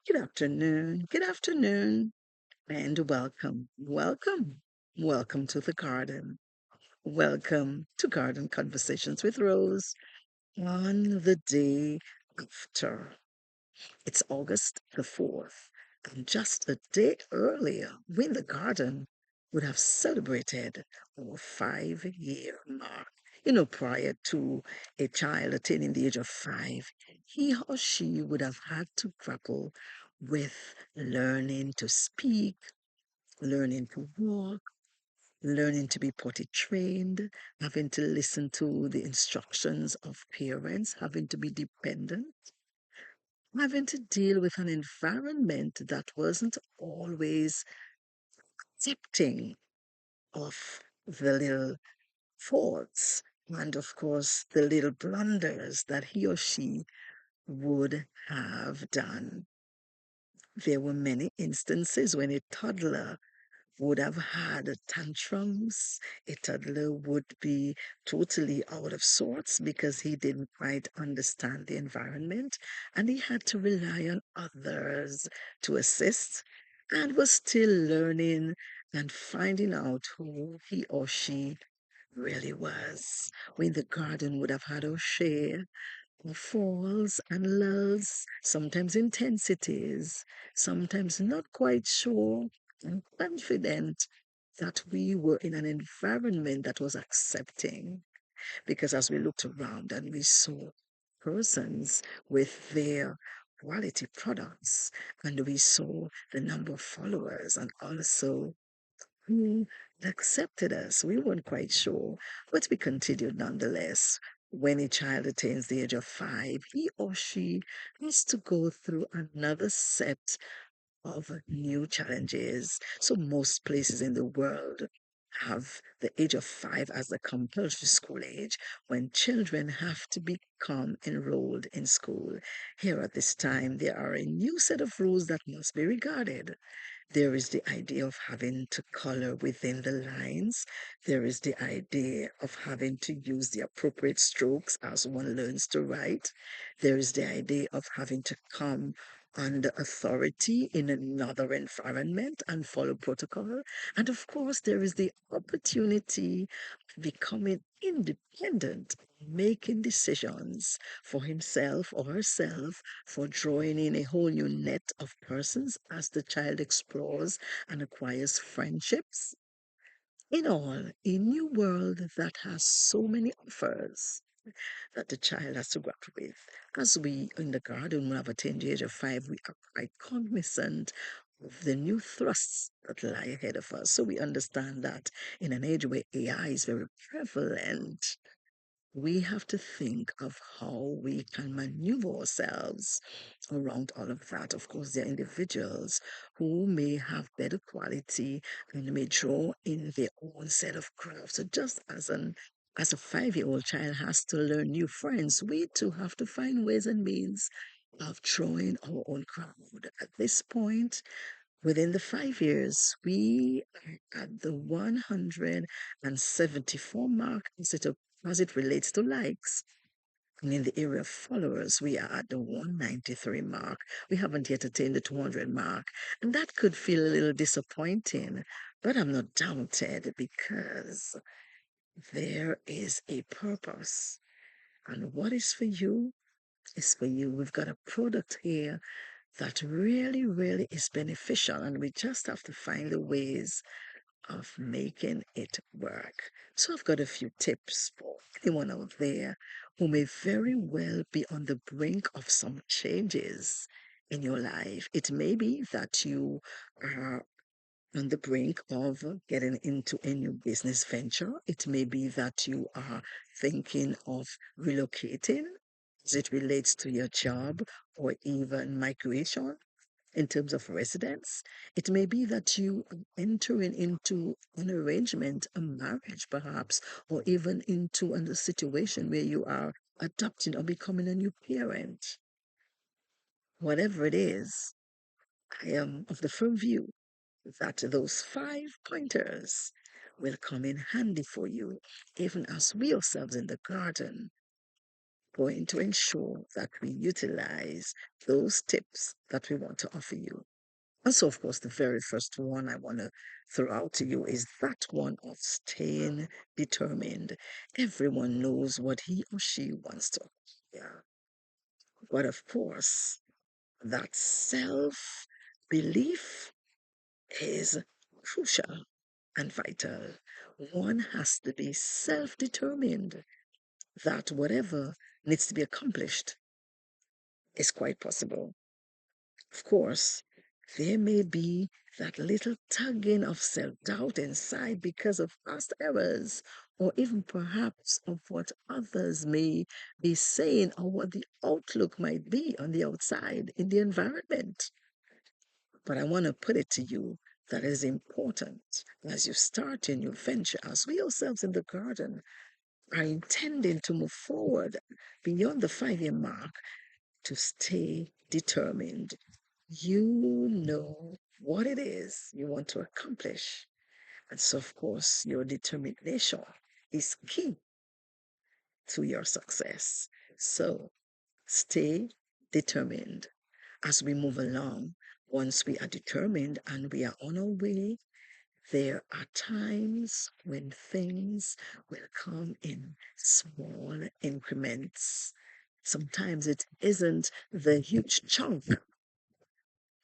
Good afternoon, and welcome to the garden. Welcome to Garden Conversations with Rose on the day after. It's August the 4th, and just a day earlier, we in the garden would have celebrated our 5-year mark. Prior to a child attaining the age of 5, he or she would have had to grapple with learning to speak, learning to walk, learning to be potty trained, having to listen to the instructions of parents, having to be dependent, having to deal with an environment that wasn't always accepting of the little faults and, of course, the little blunders that he or she would have done. There were many instances when a toddler would have had tantrums. A toddler would be totally out of sorts because he didn't quite understand the environment and he had to rely on others to assist and was still learning and finding out who he or she really was. We in the garden would have had our share falls and lulls, sometimes intensities, sometimes not quite sure and confident that we were in an environment that was accepting. Because as we looked around and we saw persons with their quality products, and we saw the number of followers and also who accepted us. We weren't quite sure, but we continued nonetheless. When a child attains the age of 5, he or she has to go through another set of new challenges. So most places in the world have the age of 5 as the compulsory school age when children have to become enrolled in school. Here at this time, there are a new set of rules that must be regarded. There is the idea of having to color within the lines. There is the idea of having to use the appropriate strokes as one learns to write. There is the idea of having to come under authority in another environment and follow protocol. And of course, there is the opportunity of becoming independent, making decisions for himself or herself, for drawing in a whole new net of persons as the child explores and acquires friendships. In all, a new world that has so many offers that the child has to grapple with. As we in the garden will have attained the age of 5, we are quite cognizant of the new thrusts that lie ahead of us. So we understand that in an age where AI is very prevalent, we have to think of how we can maneuver ourselves around all of that. Of course, there are individuals who may have better quality and may draw in their own set of crafts. So just as a 5-year-old child has to learn new friends, we too have to find ways and means of drawing our own crowd. At this point, within the 5 years, we are at the 174 mark as it relates to likes. And in the area of followers, we are at the 193 mark. We haven't yet attained the 200 mark. And that could feel a little disappointing, but I'm not daunted because there is a purpose. And what is for you is for you. We've got a product here that really, really is beneficial, and we just have to find the ways of making it work. So I've got a few tips for anyone out there who may very well be on the brink of some changes in your life. It may be that you are on the brink of getting into a new business venture. It may be that you are thinking of relocating as it relates to your job or even migration in terms of residence. It may be that you are entering into an arrangement, a marriage perhaps, or even into a situation where you are adopting or becoming a new parent. Whatever it is, I am of the firm view that those 5 pointers will come in handy for you, even as we ourselves in the garden going to ensure that we utilize those tips that we want to offer you. And so, of course, the very first one I want to throw out to you is that one of staying determined. Everyone knows what he or she wants to. Yeah. But of course, that self belief is crucial and vital. One has to be self determined that whatever needs to be accomplished is quite possible. Of course, there may be that little tugging of self doubt inside because of past errors, or even perhaps of what others may be saying, or what the outlook might be on the outside in the environment. But I want to put it to you that it is important as you start in your venture, as we ourselves in the garden are intending to move forward beyond the 5 year mark, to stay determined. You know what it is you want to accomplish. And so, of course, your determination is key to your success. So, stay determined as we move along. Once we are determined and we are on our way, there are times when things will come in small increments. Sometimes it isn't the huge chunk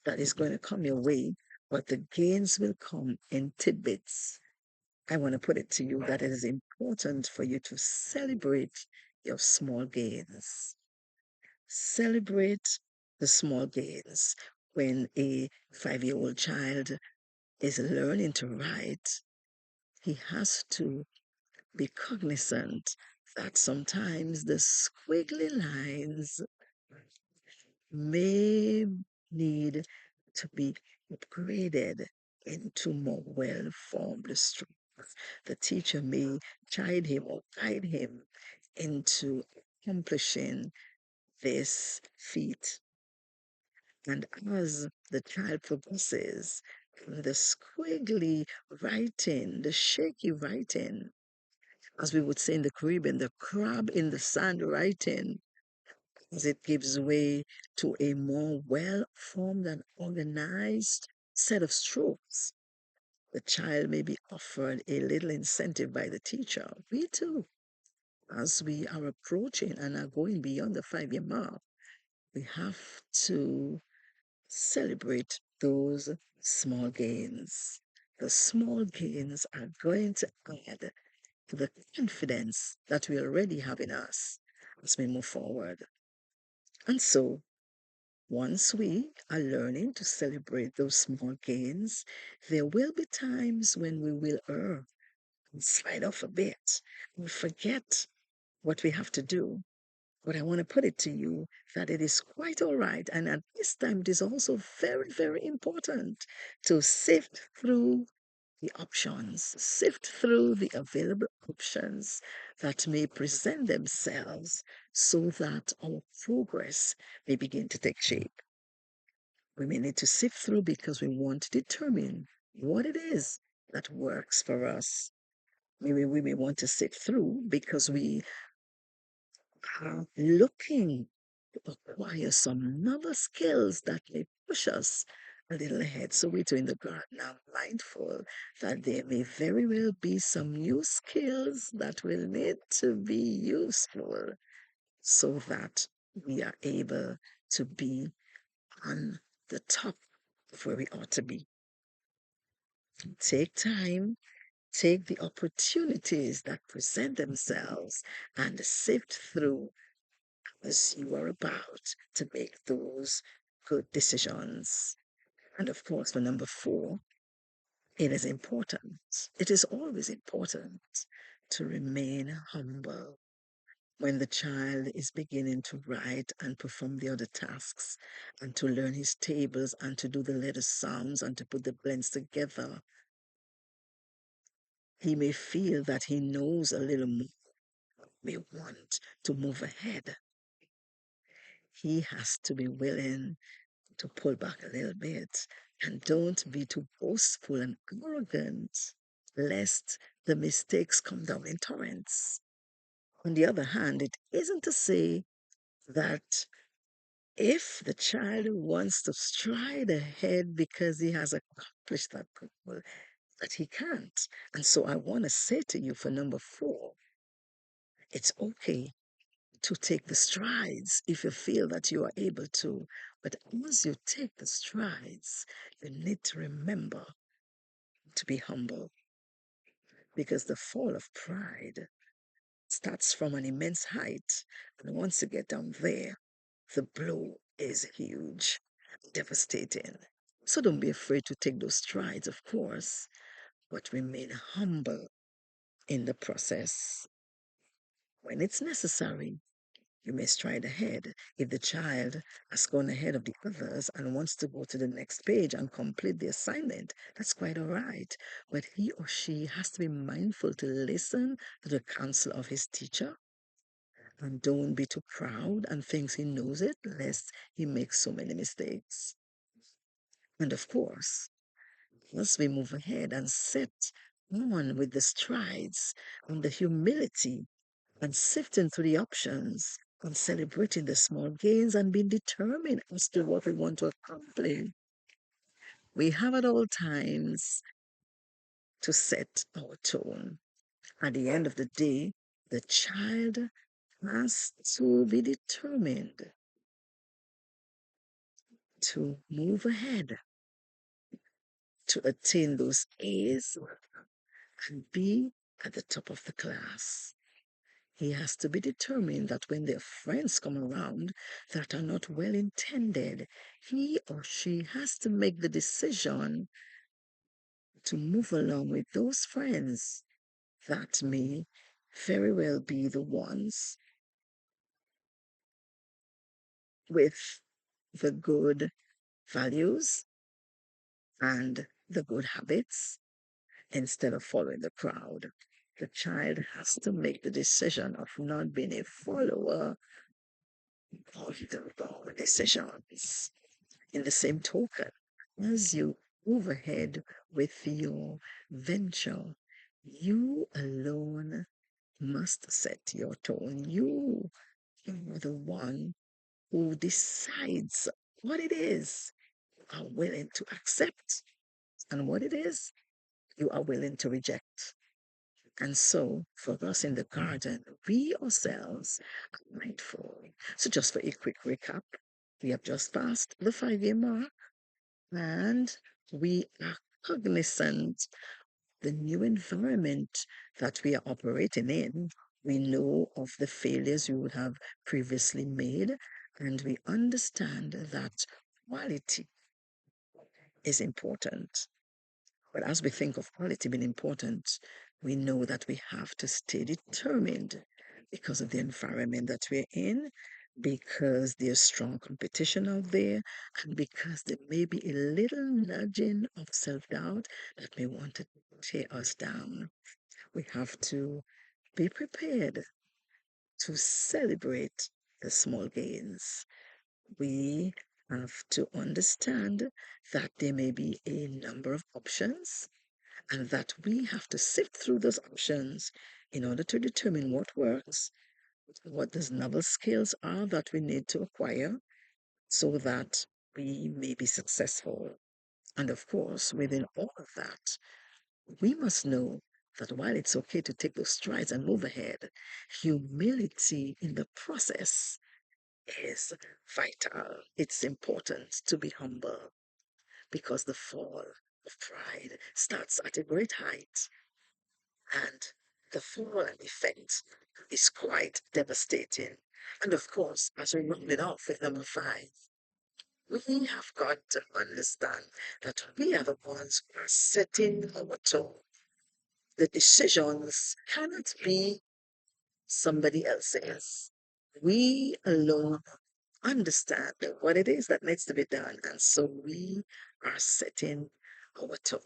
that is going to come your way, but the gains will come in tidbits. I want to put it to you that it is important for you to celebrate your small gains. Celebrate the small gains. When a 5 year old child is learning to write, he has to be cognizant that sometimes the squiggly lines may need to be upgraded into more well-formed strokes. The teacher may chide him or guide him into accomplishing this feat. And as the child progresses, the squiggly writing, the shaky writing, as we would say in the Caribbean, the crab in the sand writing, as it gives way to a more well-formed and organized set of strokes. The child may be offered a little incentive by the teacher. We too, as we are approaching and are going beyond the 5 year mark, we have to celebrate those small gains. The small gains are going to add to the confidence that we already have in us as we move forward. And so, once we are learning to celebrate those small gains, there will be times when we will err and slide off a bit. We forget what we have to do. But I want to put it to you that it is quite all right. And at this time, it is also very, very important to sift through the options, sift through the available options that may present themselves so that our progress may begin to take shape. We may need to sift through because we want to determine what it is that works for us. Maybe we may want to sift through because we are looking to acquire some novel skills that may push us a little ahead. So we're doing the garden now, mindful that there may very well be some new skills that will need to be useful so that we are able to be on the top of where we ought to be. Take time, take the opportunities that present themselves, and sift through as you are about to make those good decisions. And of course, for number 4, it is important. It is always important to remain humble. When the child is beginning to write and perform the other tasks and to learn his tables and to do the letter sounds and to put the blends together, he may feel that he knows a little more, may want to move ahead. He has to be willing to pull back a little bit and don't be too boastful and arrogant, lest the mistakes come down in torrents. On the other hand, it isn't to say that if the child wants to stride ahead because he has accomplished that goal, that he can't. And so I want to say to you for number 4, it's okay to take the strides if you feel that you are able to. But as you take the strides, you need to remember to be humble, because the fall of pride starts from an immense height. And once you get down there, the blow is huge, devastating. So don't be afraid to take those strides, of course, but remain humble in the process. When it's necessary, you may stride ahead. If the child has gone ahead of the others and wants to go to the next page and complete the assignment, that's quite all right. But he or she has to be mindful to listen to the counsel of his teacher, and don't be too proud and thinks he knows it, lest he makes so many mistakes. And of course, as we move ahead and set on with the strides and the humility and sifting through the options and celebrating the small gains and being determined as to what we want to accomplish, we have at all times to set our tone. At the end of the day, the child has to be determined to move ahead, to attain those A's and be at the top of the class. He has to be determined that when their friends come around that are not well intended, he or she has to make the decision to move along with those friends that may very well be the ones with the good values and the good habits instead of following the crowd. The child has to make the decision of not being a follower of the wrong decisions. In the same token, as you move ahead with your venture, you alone must set your tone. You are the one who decides what it is you are willing to accept and what it is you are willing to reject. And so, for us in the garden, we ourselves are mindful. So, just for a quick recap, we have just passed the 5-year mark, and we are cognizant the new environment that we are operating in. We know of the failures we would have previously made, and we understand that quality is important. But as we think of quality being important, we know that we have to stay determined because of the environment that we're in, because there's strong competition out there, and because there may be a little nudging of self-doubt that may want to tear us down. We have to be prepared to celebrate the small gains. We have to understand that there may be a number of options and that we have to sift through those options in order to determine what works, what those novel skills are that we need to acquire so that we may be successful. And of course, within all of that, we must know that while it's okay to take those strides and move ahead, humility in the process is vital. It's important to be humble because the fall of pride starts at a great height, and the fall and effect is quite devastating. And of course, as we round it off with number 5, we have got to understand that we are the ones who are setting our tone. The decisions cannot be somebody else's. We alone understand what it is that needs to be done, and so we are setting our tone.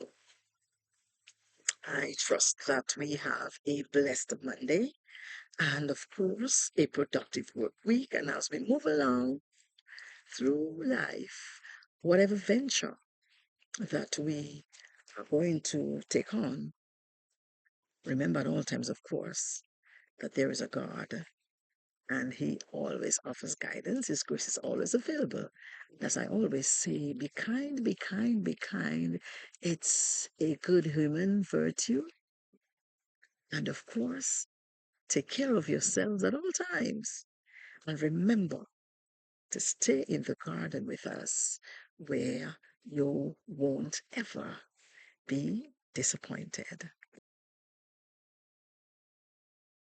I trust that we have a blessed Monday and, of course, a productive work week. And as we move along through life, whatever venture that we are going to take on, remember at all times, of course, that there is a God and He always offers guidance. His grace is always available. As I always say, be kind, be kind, be kind. It's a good human virtue. And of course, take care of yourselves at all times. And remember to stay in the garden with us where you won't ever be disappointed.